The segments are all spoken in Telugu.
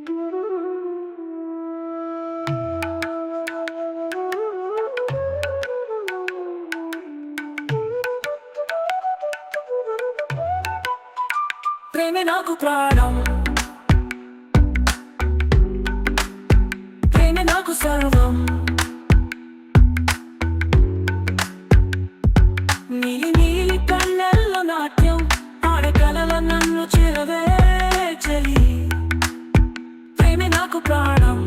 ప్రేమే నాకు ప్రాణం, ప్రేమే నాకు సర్వం. నీలి నీలి కళ్ళల్లో నాట్యం ఆడే కలల నన్ను చేరవే చలి. ప్రేమే నాకు ప్రాణం,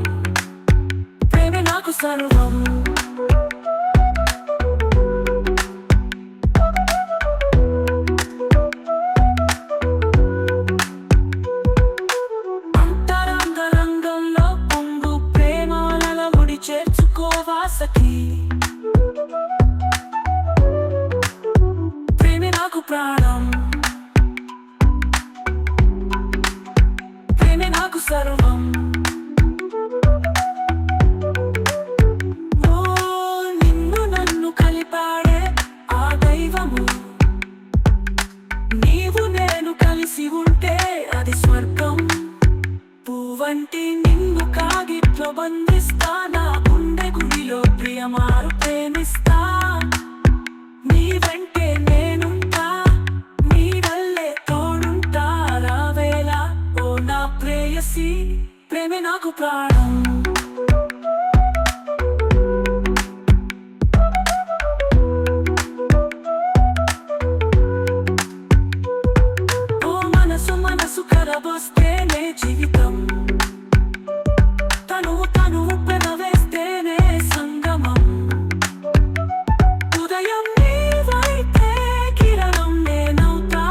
ప్రేమే నాకు సర్వం. చేర్చుకోవాసకి ప్రేమే నాకు ప్రాణం, ప్రేమే నాకు సర్వం. ఓ నిన్ను నన్ను కలిపాడే ఆ దైవము, నీవు నేను కలిసి ఉంటే అది స్వర్గం. పువ్వంటి నిన్ను కాగిట్లో బంధిస్తా, నా గుండె గుడిలో ప్రియమారు ప్రేమిస్తా. నీ వెంటే నేనుంటా, నీ వల్లే తోడుంటా రావేలా ఓ నా ప్రేయసి. ప్రేమే నాకు ప్రాణం, ఓ మనసు మనసు కరబోస్తేనే జీవితం, తనువు తనువు పెనవేస్తేనే సంగమం. ఉదయం నీవైతే కిరణం నేనవుతా,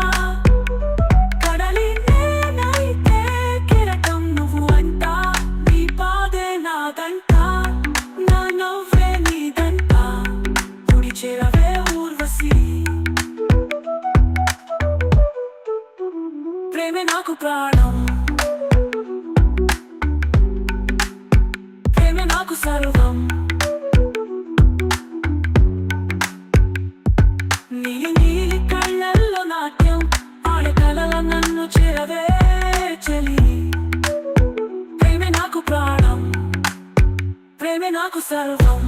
కడలి నేనైతే కిరటం నువ్వు అంట. నీ పాదే నాదంట, నా నవ్వే నీదంట, గుడి చేరవే ఊర్వశి. ప్రేమే నాకు ప్రాణం, ప్రేమే నాకు సర్వం. నీలి నీలి కళ్ళల్లో నాట్యం ఆడే కలల నన్ను చేరవే చలి. ప్రేమే నాకు ప్రాణం, ప్రేమే నాకు సర్వం.